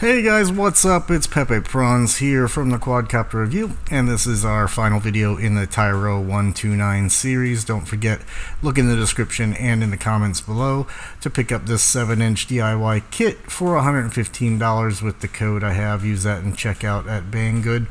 Hey guys, what's up? It's Pepe Prawns here from the Quadcopter Review, and this is our final video in the Tyro129 series. Don't forget, look in the description and in the comments below to pick up this 7-inch DIY kit for $115 with the code I have. Use that and check out at Banggood.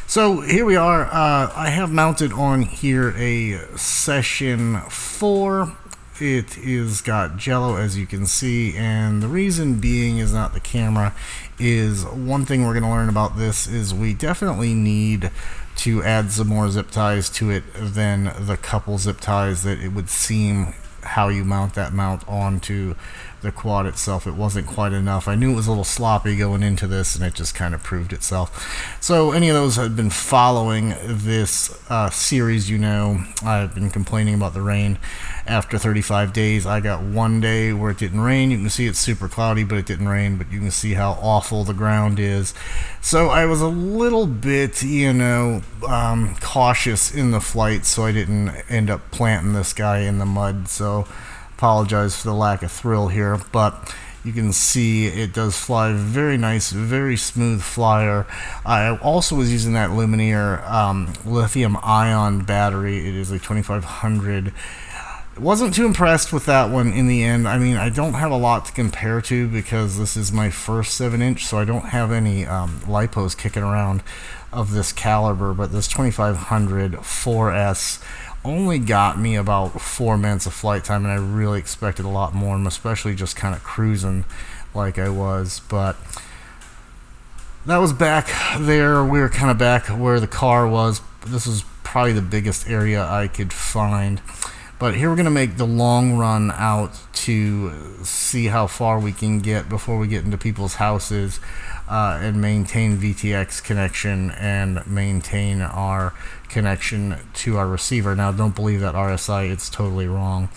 So here we are. I have mounted on here a Session 4. It is got jello, as you can see, and the reason being is not the camera. Is one thing we're going to learn about this is we definitely need to add some more zip ties to it than the couple zip ties that it would seem how you mount that mount onto the quad itself. It wasn't quite enough. I knew it was a little sloppy going into this, and it just kind of proved itself. So any of those that have been following this series, you know I've been complaining about the rain. After 35 days, I got one day where it didn't rain. You can see it's super cloudy, but it didn't rain, but you can see how awful the ground is. So I was a little bit, cautious in the flight, so I didn't end up planting this guy in the mud. So apologize for the lack of thrill here, but you can see it does fly very nice, very smooth flyer. I also was using that Lumineer lithium ion battery. It is a 2500. Wasn't too impressed with that one in the end. I mean, I don't have a lot to compare to because this is my first 7-inch, so I don't have any lipos kicking around of this caliber, but this 2500 4S only got me about 4 minutes of flight time, and I really expected a lot more, and especially just kind of cruising like I was. But that was back there. We were kind of back where the car was. This is probably the biggest area I could find. But here we're going to make the long run out to see how far we can get before we get into people's houses and maintain VTX connection and maintain our connection to our receiver. Now, don't believe that RSI, it's totally wrong.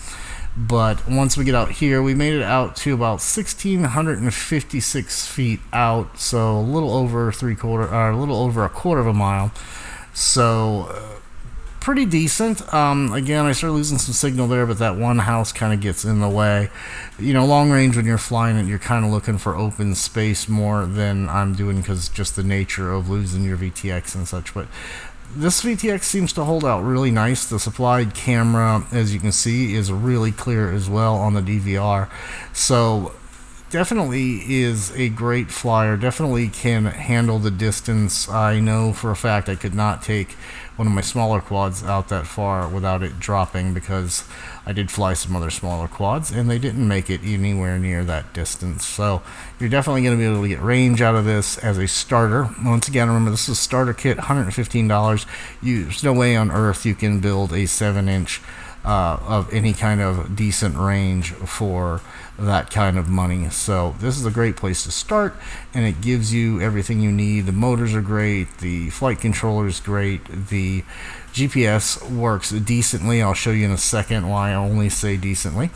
But once we get out here, we made it out to about 1,656 feet out, so a little over a quarter of a mile. So pretty decent. Again, I started losing some signal there, but that one house kind of gets in the way. Long range, when you're flying it, you're kind of looking for open space more than I'm doing because just the nature of losing your VTX and such. But this VTX seems to hold out really nice. The supplied camera, as you can see, is really clear as well on the DVR. So definitely is a great flyer, definitely can handle the distance. I know for a fact I could not take one of my smaller quads out that far without it dropping, because I did fly some other smaller quads and they didn't make it anywhere near that distance. So you're definitely going to be able to get range out of this as a starter. Once again, remember, this is a starter kit, $115. There's no way on earth you can build a 7-inch of any kind of decent range for that kind of money. So this is a great place to start, and it gives you everything you need. The motors are great, the flight controller is great, the GPS works decently. I'll show you in a second why I only say decently.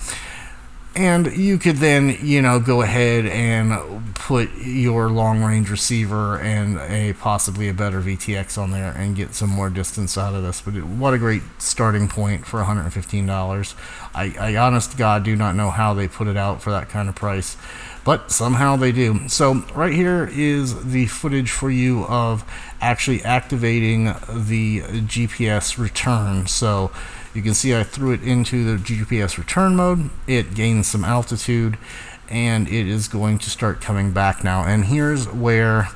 And you could then, go ahead and put your long-range receiver and possibly a better VTX on there and get some more distance out of this. But what a great starting point for $115. I honest to God do not know how they put it out for that kind of price, but somehow they do. So right here is the footage for you of actually activating the GPS return. So you can see I threw it into the GPS return mode. It gains some altitude, and it is going to start coming back now. And here's where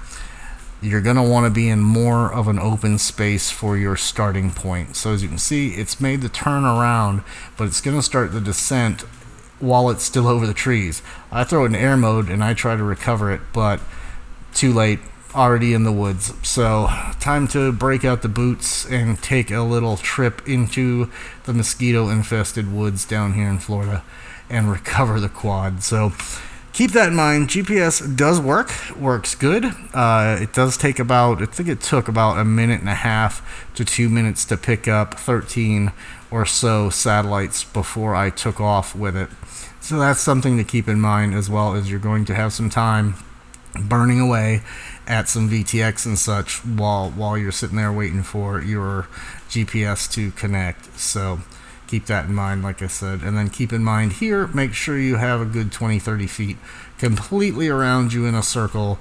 you're going to want to be in more of an open space for your starting point. So as you can see, it's made the turn around, but it's going to start the descent while it's still over the trees. I throw it in air mode and I try to recover it, but too late. Already in the woods. So time to break out the boots and take a little trip into the mosquito infested woods down here in Florida and recover the quad. So keep that in mind. GPS does works good. It does take about, I think it took about 1.5 to 2 minutes to pick up 13 or so satellites before I took off with it. So that's something to keep in mind, as well as you're going to have some time burning away at some VTX and such while you're sitting there waiting for your GPS to connect. So keep that in mind, like I said. And then keep in mind here, make sure you have a good 20-30 feet completely around you in a circle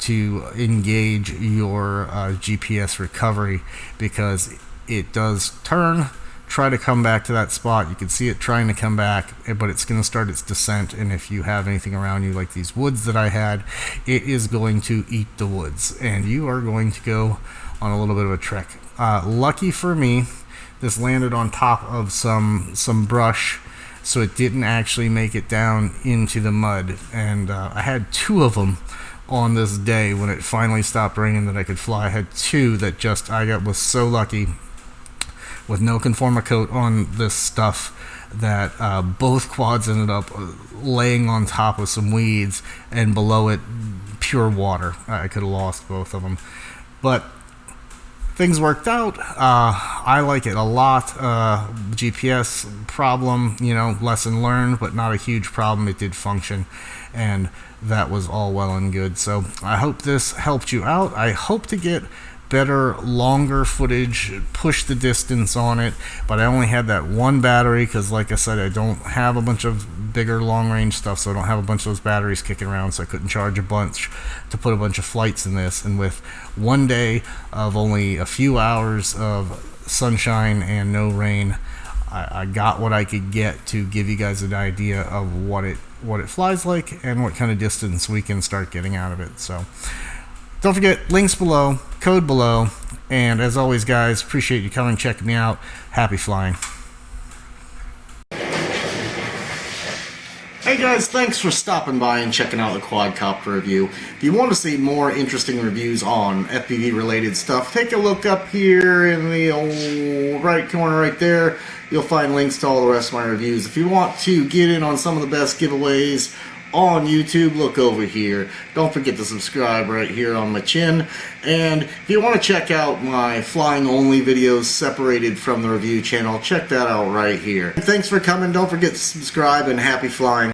to engage your GPS recovery, because it does turn, try to come back to that spot. You can see it trying to come back, but it's going to start its descent, and if you have anything around you like these woods that I had, it is going to eat the woods, and you are going to go on a little bit of a trek. Lucky for me, this landed on top of some brush, so it didn't actually make it down into the mud, and I had 2 of them on this day when it finally stopped raining that I could fly. I had 2 that just, was so lucky with no conformer coat on this stuff that both quads ended up laying on top of some weeds, and below it pure water. I could have lost both of them, but things worked out. I like it a lot. GPS problem, lesson learned, but not a huge problem. It did function, and that was all well and good. So I hope this helped you out. I hope to get better, longer footage, push the distance on it, but I only had that 1 battery because, like I said, I don't have a bunch of bigger long-range stuff, so I don't have a bunch of those batteries kicking around, so I couldn't charge a bunch to put a bunch of flights in this. And with 1 day of only a few hours of sunshine and no rain, I got what I could get to give you guys an idea of what it flies like and what kind of distance we can start getting out of it. So don't forget, links below, code below, and as always, guys, appreciate you coming, checking me out. Happy flying. Hey guys, thanks for stopping by and checking out the Quadcopter review. If you want to see more interesting reviews on FPV related stuff, take a look up here in the old right corner right there. You'll find links to all the rest of my reviews. If you want to get in on some of the best giveaways on YouTube, look over here. Don't forget to subscribe right here on my chin. And if you want to check out my flying only videos separated from the review channel, check that out right here. Thanks for coming. Don't forget to subscribe, and happy flying.